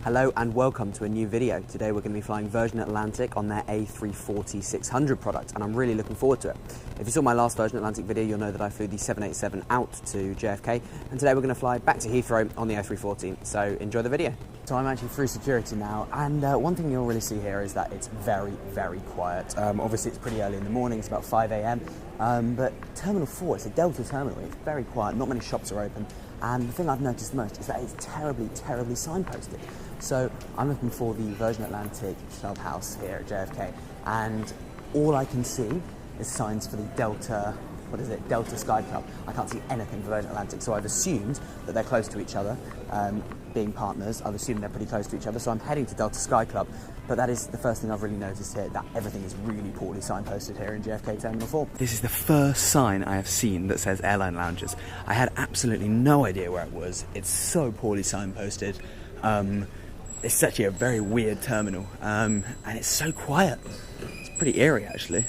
Hello and welcome to a new video. Today we're going to be flying Virgin Atlantic on their A340-600 product, and I'm really looking forward to it. If you saw my last Virgin Atlantic video, you'll know that I flew the 787 out to JFK, and today we're going to fly back to Heathrow on the A340, so enjoy the video. So I'm actually through security now, and one thing you'll really see here is that it's very, very quiet. Obviously it's pretty early in the morning, it's about 5 AM, but Terminal 4, it's a Delta terminal, it's very quiet, not many shops are open. And the thing I've noticed most is that it's terribly, terribly signposted. So I'm looking for the Virgin Atlantic clubhouse here at JFK, and all I can see is signs for the Delta, Delta Sky Club. I can't see anything for Virgin Atlantic, so I've assumed that they're close to each other. Being partners, I've assumed they're pretty close to each other, so I'm heading to Delta Sky Club. But that is the first thing I've really noticed here, that everything is really poorly signposted here in JFK Terminal 4. This is the first sign I have seen that says airline lounges. I had absolutely no idea where it was. It's so poorly signposted. It's actually a very weird terminal, and it's so quiet. It's pretty eerie, actually.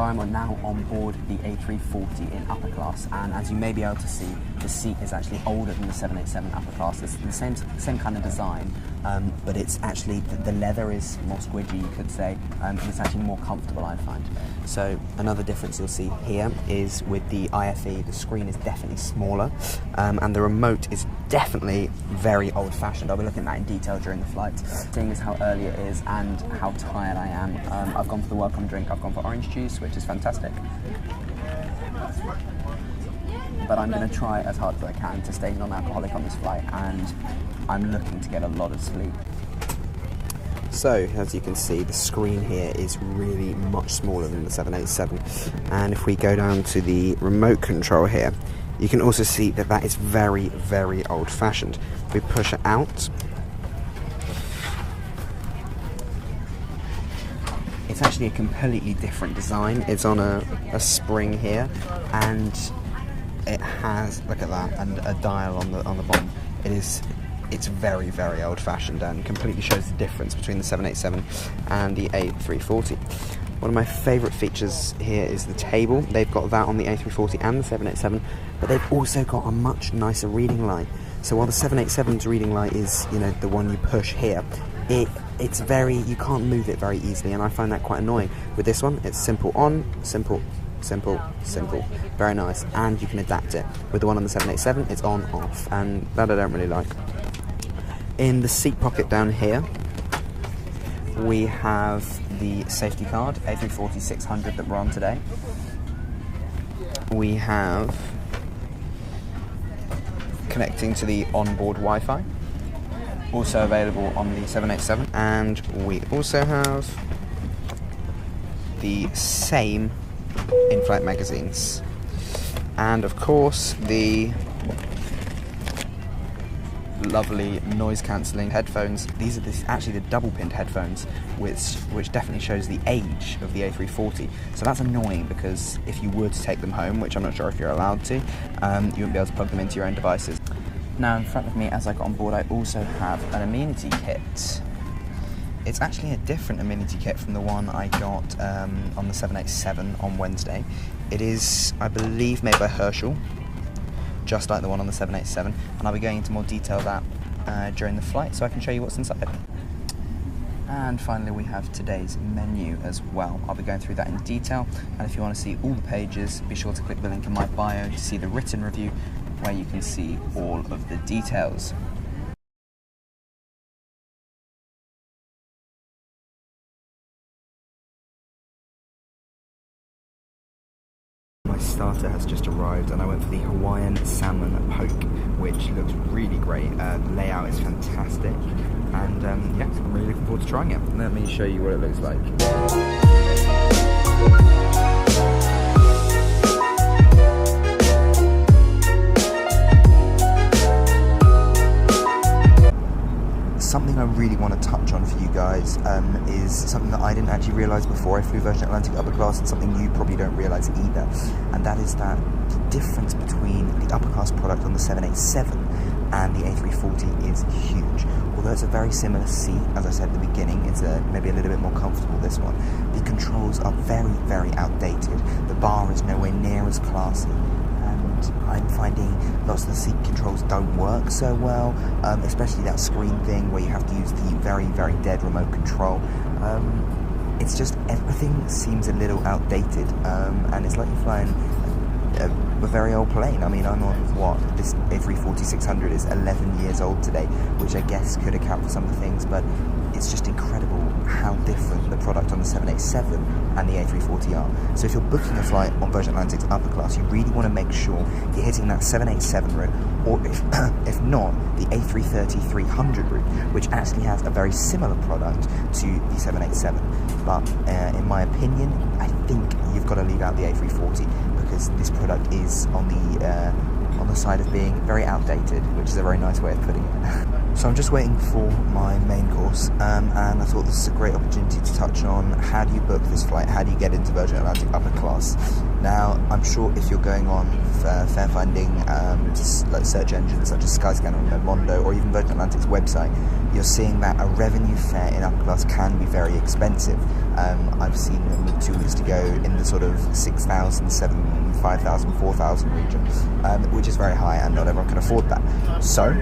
I'm now on board the A340 in upper class, and as you may be able to see, the seat is actually older than the 787 upper class. It's the same kind of design, but it's actually, the leather is more squidgy, you could say, and it's actually more comfortable, I find. So another difference you'll see here is with the IFE, the screen is definitely smaller, and the remote is definitely very old-fashioned. I'll be looking at that in detail during the flight. Seeing as how early it is and how tired I am, I've gone for the welcome drink. I've gone for orange juice, which is fantastic. But I'm going to try as hard as I can to stay non-alcoholic on this flight, and I'm looking to get a lot of sleep. So, as you can see, the screen here is really much smaller than the 787, and if we go down to the remote control here, you can also see that that is very, very old-fashioned. If we push it out, it's actually a completely different design. It's on a spring here, and it has, look at that, and a dial on the bottom. It's very, very old-fashioned and completely shows the difference between the 787 and the A340. One of my favourite features here is the table. They've got that on the A340 and the 787, but they've also got a much nicer reading light. So while the 787's reading light is, the one you push here, it's very, you can't move it very easily, and I find that quite annoying. With this one, it's simple on, simple, simple, simple. Very nice, and you can adapt it. With the one on the 787, it's on, off, and that I don't really like. In the seat pocket down here, we have the safety card, A340-600 that we're on today. We have connecting to the onboard Wi-Fi, also available on the 787, and we also have the same in-flight magazines, and of course the lovely noise-cancelling headphones. These are actually the double-pinned headphones, which definitely shows the age of the A340. So that's annoying, because if you were to take them home, which I'm not sure if you're allowed to, you wouldn't be able to plug them into your own devices. Now in front of me as I got on board, I also have an amenity kit. It's actually a different amenity kit from the one I got on the 787 on Wednesday. It is, I believe, made by Herschel, just like the one on the 787, and I'll be going into more detail of that during the flight, so I can show you what's inside. And finally we have today's menu as well. I'll be going through that in detail, and if you want to see all the pages, be sure to click the link in my bio to see the written review, where you can see all of the details. My starter has just arrived, and I went for the Hawaiian salmon poke, which looks really great. The layout is fantastic, and yeah, I'm really looking forward to trying it. Let me show you what it looks like. Something I really want to touch on for you guys is something that I didn't actually realise before I flew Virgin Atlantic upper class, and something you probably don't realise either, and that is that the difference between the upper class product on the 787 and the A340 is huge. Although it's a very similar seat, as I said at the beginning, it's maybe a little bit more comfortable, this one. The controls are very, very outdated. The bar is nowhere near as classy. I'm finding lots of the seat controls don't work so well, especially that screen thing where you have to use the very, very dead remote control. It's just, everything seems a little outdated, and it's like you're flying a very old plane. I mean, I'm on, this A340-600 is 11 years old today, which I guess could account for some of the things, but it's just incredible how different the product on the 787 and the A340 are. So if you're booking a flight on Virgin Atlantic's upper class, you really want to make sure you're hitting that 787 route, or if not, the A330-300 route, which actually has a very similar product to the 787. But in my opinion, I think you've got to leave out the A340, because this product is on the side of being very outdated, which is a very nice way of putting it. So I'm just waiting for my main course, and I thought this is a great opportunity to touch on how do you book this flight, how do you get into Virgin Atlantic upper class. Now, I'm sure if you're going on fare finding like search engines such as Skyscanner or Mondo, or even Virgin Atlantic's website, you're seeing that a revenue fare in upper class can be very expensive. I've seen them with tours to go in the sort of 6,000, 7,000, 5,000, 4,000 region, which is very high, and not everyone can afford that. So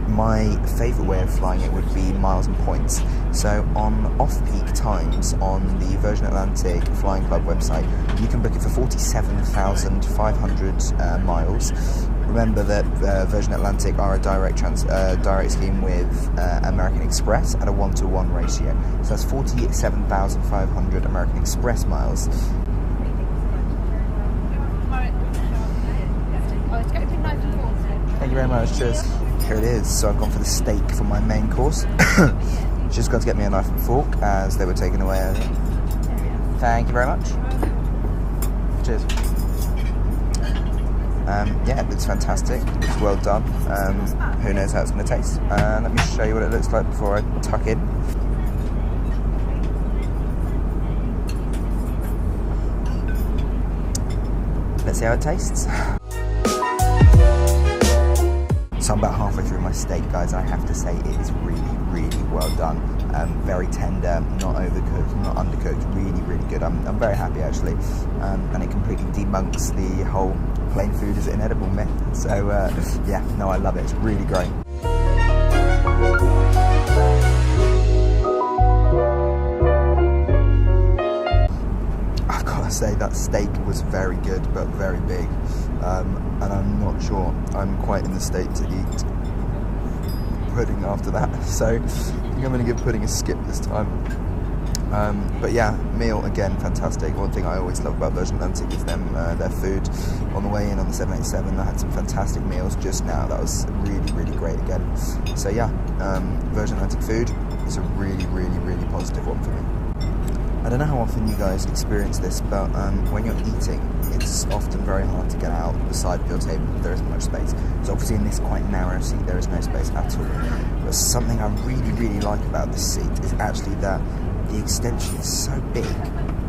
my favourite way of flying it would be miles and points. So on off-peak times on the Virgin Atlantic Flying Club website, you can book it for 47,500 miles. Remember that Virgin Atlantic are a direct scheme with American Express at a 1-to-1 ratio. So that's 47,500 American Express miles. Thank you very much. Cheers. Here it is. So I've gone for the steak for my main course. Just got to get me a knife and fork as they were taken away earlier. Thank you very much. Cheers. Yeah, it looks fantastic. It's well done. Who knows how it's going to taste. Let me show you what it looks like before I tuck in. Let's see how it tastes. So I'm about halfway through my steak, guys, and I have to say it is really, really well done. Very tender, not overcooked, not undercooked, really, really good. I'm very happy, actually. And it completely debunks the whole plain food is inedible myth. So, yeah, no, I love it. It's really great. I gotta say, that steak was very good, but very big. And I'm not sure I'm quite in the state to eat pudding after that, so I think I'm going to give pudding a skip this time. But yeah, meal again fantastic. One thing I always love about Virgin Atlantic is their food. On the way in on the 787, I had some fantastic meals just now. That was really, really great again. So yeah, Virgin Atlantic food is a really, really, really positive one for me. I don't know how often you guys experience this, but when you're eating, it's often very hard to get out the side of your table if there isn't much space. So obviously in this quite narrow seat, there is no space at all. But something I really, really like about this seat is actually that the extension is so big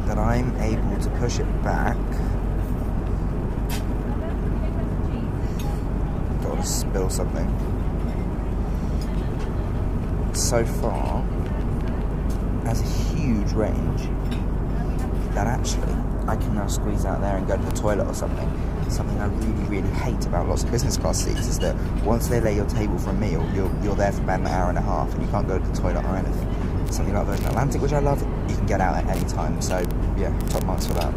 that I'm able to push it back. Got to spill something. So far, has a huge range that actually I can now squeeze out there and go to the toilet or something. Something I really, really hate about lots of business class seats is that once they lay your table for a meal, you're there for about an hour and a half and you can't go to the toilet or anything. Something like Virgin Atlantic, which I love, you can get out at any time, so yeah, top marks for that.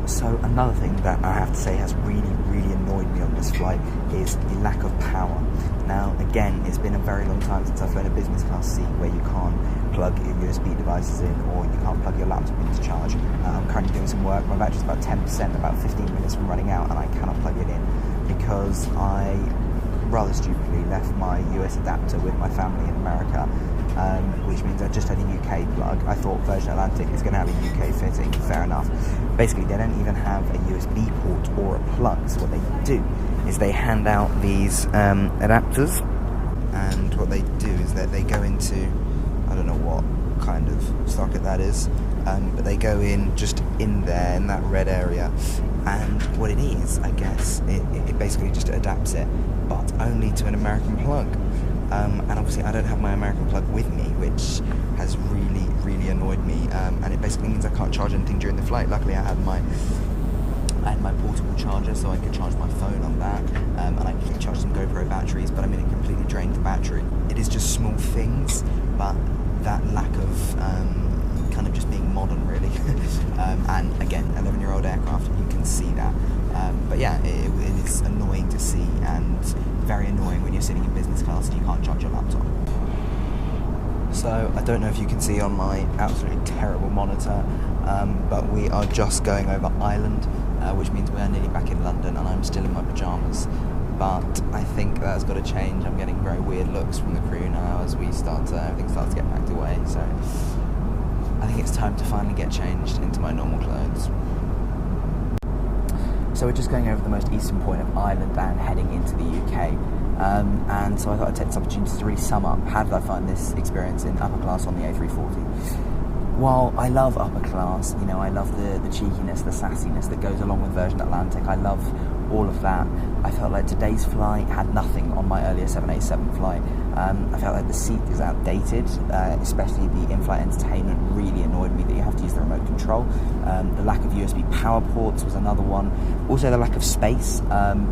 So another thing that I have to say has really, really annoyed me on this flight is the lack of power. Now, again, it's been a very long time since I've flown a business class seat where you can't plug your USB devices in or you can't plug your laptop into charge. I'm currently doing some work. My battery's about 10%, about 15 minutes from running out, and I cannot plug it in because I rather stupidly left my US adapter with my family in America, which means I just had a UK plug. I thought Virgin Atlantic is going to have a UK fitting, fair enough. Basically, they don't even have a USB port or a plug, so what they do is they hand out these adapters, and what they do is that they go into, I don't know what kind of socket that is, but they go in just in there, in that red area, and what it is, I guess, it basically just adapts it, but only to an American plug. And obviously I don't have my American plug with me, which has really, really annoyed me, and it basically means I can't charge anything during the flight. Luckily I had my portable charger, so I could charge my phone on that, and I could charge some GoPro batteries, but I mean it completely drained the battery. It is just small things, but that lack of kind of just being modern, really. And again, 11-year-old aircraft, you can see that. But yeah, it is annoying to see, and very annoying when you're sitting in business class and you can't charge your laptop. So I don't know if you can see on my absolutely terrible monitor, but we are just going over Ireland, which means we are nearly back in London, and I'm still in my pyjamas. But I think that's got to change. I'm getting very weird looks from the crew now as everything starts to get packed away. So I think it's time to finally get changed into my normal clothes. So we're just going over the most eastern point of Ireland and heading into the UK. And so I thought I'd take this opportunity to really sum up how did I find this experience in upper class on the A340. While I love upper class, you know, I love the cheekiness, the sassiness that goes along with Virgin Atlantic. I love all of that. I felt like today's flight had nothing on my earlier 787 flight. I felt like the seat is outdated, especially the in-flight entertainment really annoyed me that you have to use the remote control. The lack of USB power ports was another one. Also the lack of space.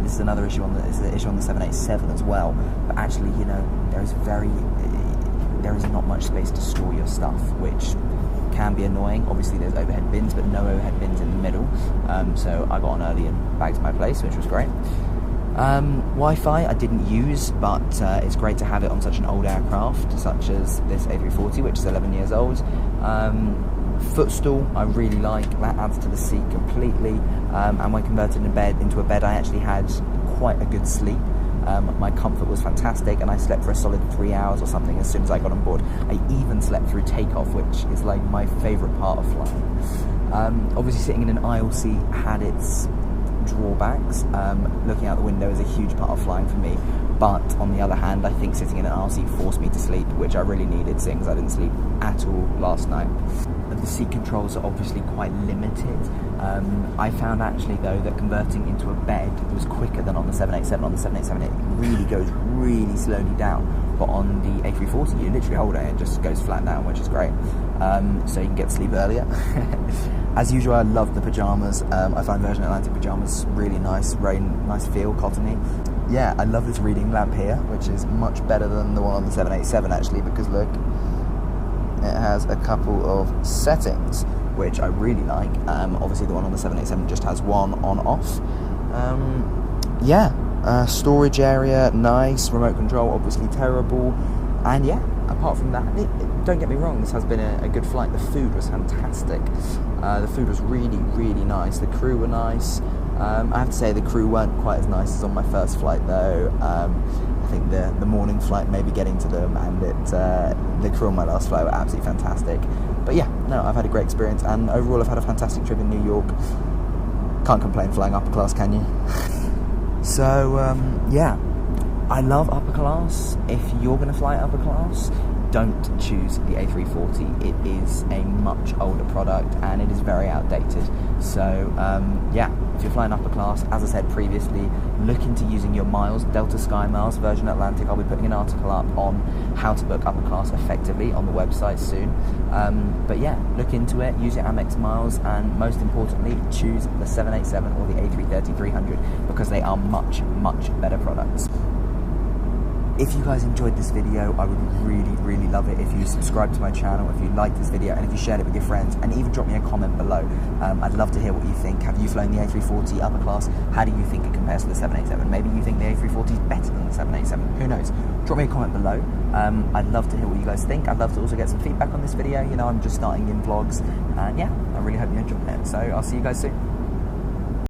This is another issue on the 787 as well. But actually, you know, there is not much space to store your stuff, which can be annoying. Obviously there's overhead bins, but no overhead bins in the middle, so I got on early and bagged my place, which was great. Wi-Fi I didn't use, but it's great to have it on such an old aircraft such as this A340, which is 11 years old. Footstool I really like, that adds to the seat completely, and when converted into a bed I actually had quite a good sleep. My comfort was fantastic, and I slept for a solid 3 hours or something as soon as I got on board. I even slept through takeoff, which is like my favourite part of flying. Obviously sitting in an aisle seat had its drawbacks. Looking out the window is a huge part of flying for me, but on the other hand I think sitting in an aisle seat forced me to sleep, which I really needed, seeing as I didn't sleep at all last night. The seat controls are obviously quite limited. I found actually though that converting into a bed was quicker than on the 787. On the 787 it really goes really slowly down, but on the A340 you literally hold it and it just goes flat down, which is great. So you can get to sleep earlier. As usual, I love the pyjamas. I find Virgin Atlantic pyjamas really nice, very nice feel, cottony. Yeah, I love this reading lamp here, which is much better than the one on the 787 actually, because look, it has a couple of settings, which I really like. Obviously the one on the 787 just has one on-off. Storage area, nice. Remote control, obviously terrible. And yeah, apart from that, don't get me wrong, this has been a good flight. The food was fantastic. The food was really, really nice. The crew were nice. I have to say the crew weren't quite as nice as on my first flight though. I think the morning flight maybe getting to them, and the crew on my last flight were absolutely fantastic. But yeah, no, I've had a great experience, and overall I've had a fantastic trip in New York. Can't complain flying upper class, can you? So yeah, I love upper class. If you're going to fly upper class, don't choose the A340. It is a much older product and it is very outdated. So yeah, if you're flying upper class, as I said previously, look into using your miles, Delta Sky Miles, Virgin Atlantic. I'll be putting an article up on how to book upper class effectively on the website soon. But yeah, look into it, use your Amex miles, and most importantly, choose the 787 or the A330-300 because they are much, much better products. If you guys enjoyed this video, I would really, really love it if you subscribe to my channel, if you liked this video, and if you shared it with your friends, and even drop me a comment below. I'd love to hear what you think. Have you flown the A340 upper class? How do you think it compares to the 787? Maybe you think the A340 is better than the 787. Who knows? Drop me a comment below. I'd love to hear what you guys think. I'd love to also get some feedback on this video. You know, I'm just starting in vlogs, and yeah, I really hope you enjoyed it. So I'll see you guys soon.